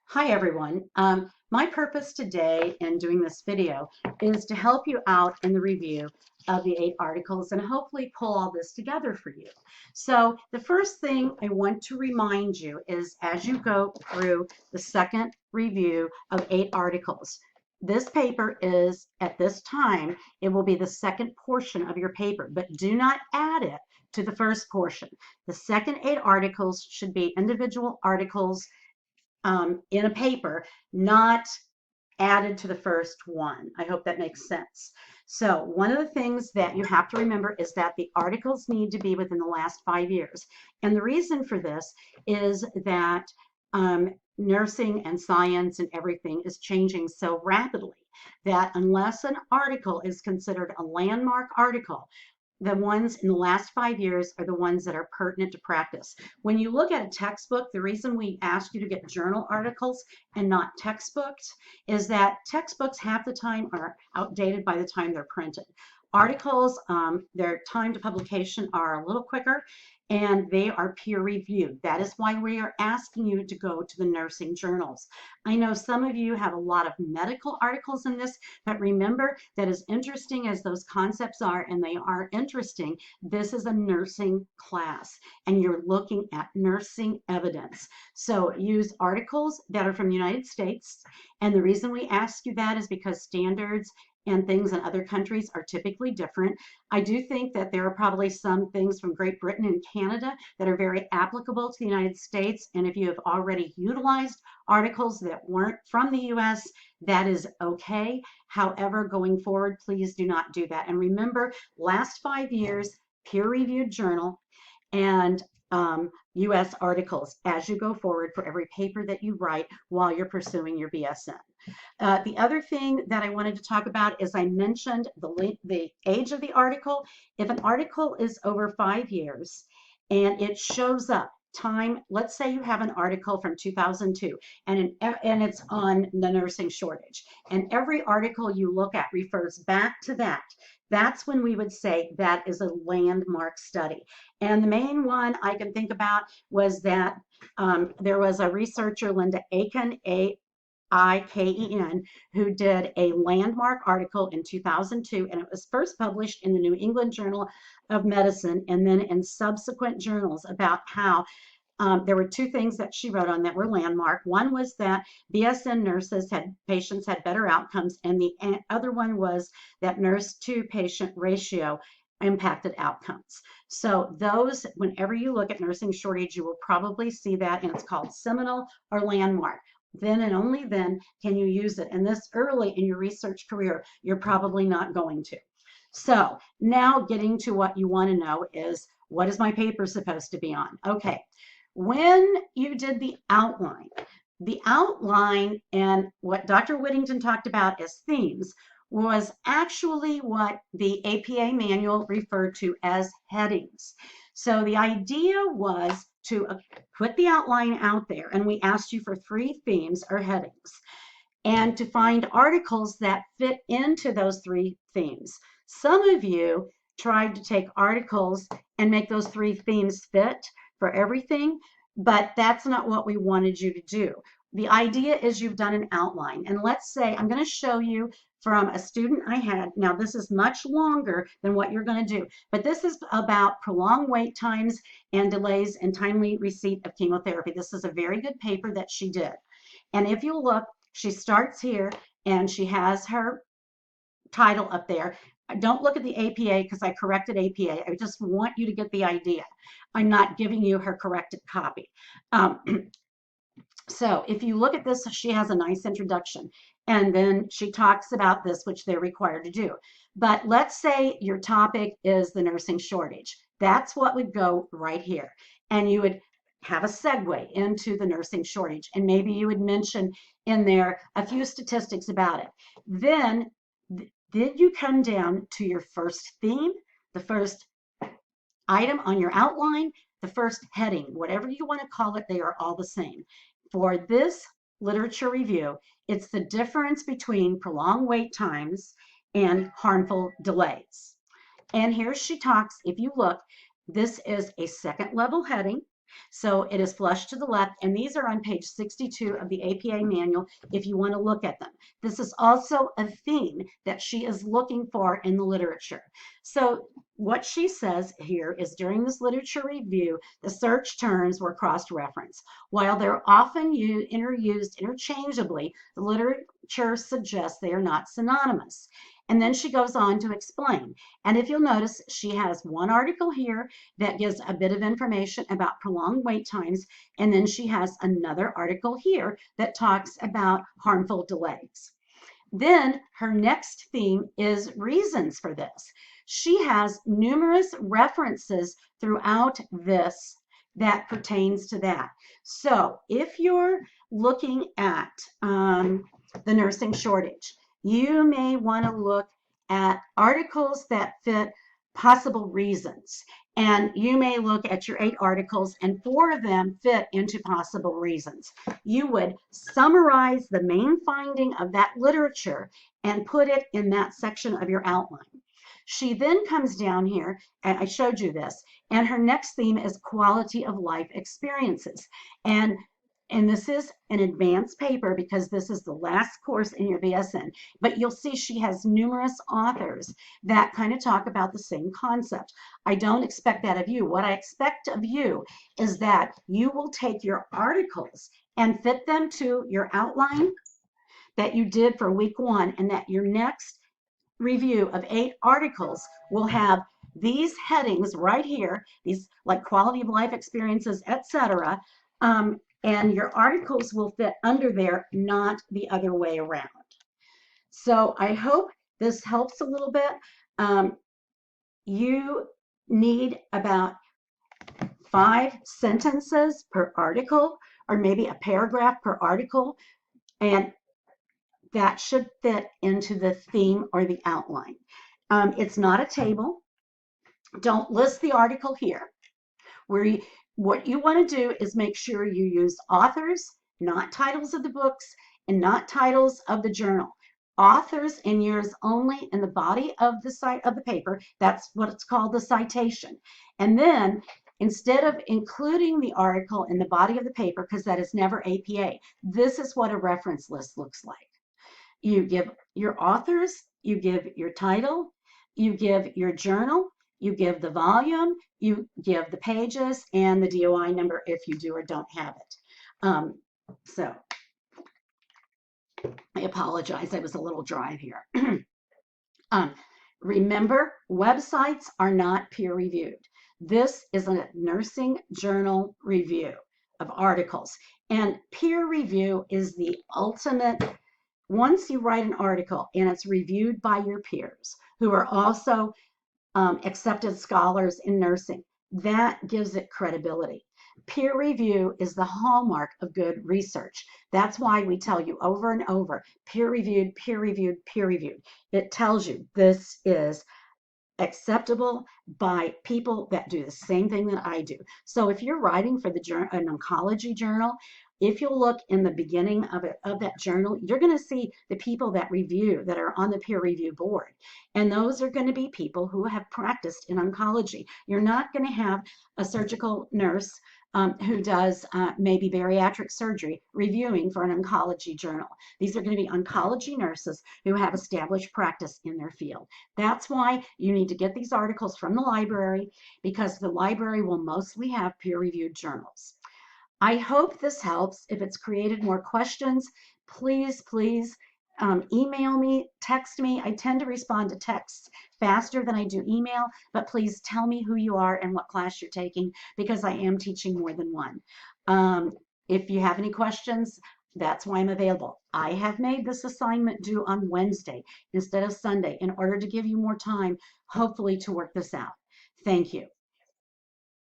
Hi everyone. My purpose today in doing this video is to help you out in the review of the 8 articles and hopefully pull all this together for you. So the first thing I want to remind you is as you go through the second review of 8 articles, this paper is at this time, it will be the second portion of your paper, but do not add it to the first portion. The second 8 articles should be individual articles in a paper, not added to the first one. I hope that makes sense. So one of the things that you have to remember is that the articles need to be within the last 5 years. And the reason for this is that nursing and science and everything is changing so rapidly that unless an article is considered a landmark article, the ones in the last 5 years are the ones that are pertinent to practice. When you look at a textbook, the reason we ask you to get journal articles and not textbooks is that textbooks half the time are outdated by the time they're printed. Articles, their time to publication are a little quicker and they are peer reviewed. That is why we are asking you to go to the nursing journals. I know some of you have a lot of medical articles in this, but remember that as interesting as those concepts are, and they are interesting, this is a nursing class and you're looking at nursing evidence. So use articles that are from the United States. And the reason we ask you that is because standards and things in other countries are typically different. I do think that there are probably some things from Great Britain and Canada that are very applicable to the United States. And if you have already utilized articles that weren't from the US, that is okay. However, going forward, please do not do that. And remember, last 5 years, peer-reviewed journal and US articles as you go forward for every paper that you write while you're pursuing your BSN. The other thing that I wanted to talk about is I mentioned the age of the article. If an article is over 5 years and it shows up time, let's say you have an article from 2002 and it's on the nursing shortage, and every article you look at refers back to that. That's when we would say that is a landmark study. And the main one I can think about was that there was a researcher, Linda Aiken, Aiken, who did a landmark article in 2002, and it was first published in the New England Journal of Medicine and then in subsequent journals about how there were 2 things that she wrote on that were landmark. One was that BSN patients had better outcomes, and the other one was that nurse to patient ratio impacted outcomes. So those, whenever you look at nursing shortage, you will probably see that, and it's called seminal or landmark. Then and only then can you use it. And this early in your research career, you're probably not going to. So now getting to what you want to know is, what is my paper supposed to be on? Okay, when you did the outline and what Dr. Whittington talked about as themes was actually what the APA manual referred to as headings. So the idea was to put the outline out there, and we asked you for 3 themes or headings, and to find articles that fit into those 3 themes. Some of you tried to take articles and make those 3 themes fit for everything, but that's not what we wanted you to do. The idea is you've done an outline, and let's say I'm going to show you from a student I had. Now this is much longer than what you're going to do, but this is about prolonged wait times and delays in timely receipt of chemotherapy. This is a very good paper that she did. And if you look, she starts here and she has her title up there. Don't look at the APA because I corrected APA. I just want you to get the idea. I'm not giving you her corrected copy. So if you look at this, she has a nice introduction, and then she talks about this, which they're required to do. But let's say your topic is the nursing shortage. That's what would go right here. And you would have a segue into the nursing shortage, and maybe you would mention in there a few statistics about it. Then you come down to your first theme, the first item on your outline, the first heading, whatever you want to call it, they are all the same. For this literature review, it's the difference between prolonged wait times and harmful delays. And here she talks, if you look, this is a second level heading. So it is flush to the left, and these are on page 62 of the APA manual if you want to look at them. This is also a theme that she is looking for in the literature. So what she says here is during this literature review, the search terms were cross-referenced. While they're often used interchangeably, the literature suggests they are not synonymous. And then she goes on to explain. And if you'll notice, she has one article here that gives a bit of information about prolonged wait times. And then she has another article here that talks about harmful delays. Then her next theme is reasons for this. She has numerous references throughout this that pertains to that. So if you're looking at the nursing shortage, you may want to look at articles that fit possible reasons. And you may look at your 8 articles and 4 of them fit into possible reasons. You would summarize the main finding of that literature and put it in that section of your outline. She then comes down here, and I showed you this, and her next theme is quality of life experiences. And this is an advanced paper because this is the last course in your BSN, but you'll see she has numerous authors that kind of talk about the same concept. I don't expect that of you. What I expect of you is that you will take your articles and fit them to your outline that you did for week 1, and that your next review of 8 articles will have these headings right here, these like quality of life experiences, etc. And your articles will fit under there, not the other way around. So I hope this helps a little bit. You need about 5 sentences per article, or maybe a paragraph per article, and that should fit into the theme or the outline. It's not a table. Don't list the article here. What you want to do is make sure you use authors, not titles of the books, and not titles of the journal. Authors and years only in the body of the paper. That's what it's called, the citation. And then instead of including the article in the body of the paper, because that is never APA, this is what a reference list looks like. You give your authors, you give your title, you give your journal, you give the volume, you give the pages, and the DOI number if you do or don't have it. So I apologize, I was a little dry here. Remember, websites are not peer-reviewed. This is a nursing journal review of articles, and peer review is the ultimate. Once you write an article and it's reviewed by your peers who are also accepted scholars in nursing, that gives it credibility. Peer review is the hallmark of good research. That's why we tell you over and over, peer reviewed, peer reviewed, peer reviewed. It tells you this is acceptable by people that do the same thing that I do. So if you're writing for an oncology journal, if you'll look in the beginning of that journal, you're going to see the people that review, that are on the peer review board. And those are going to be people who have practiced in oncology. You're not going to have a surgical nurse who does maybe bariatric surgery reviewing for an oncology journal. These are going to be oncology nurses who have established practice in their field. That's why you need to get these articles from the library, because the library will mostly have peer-reviewed journals. I hope this helps. If it's created more questions, please email me, text me. I tend to respond to texts faster than I do email, but please tell me who you are and what class you're taking, because I am teaching more than one. If you have any questions, that's why I'm available. I have made this assignment due on Wednesday instead of Sunday in order to give you more time, hopefully, to work this out. Thank you.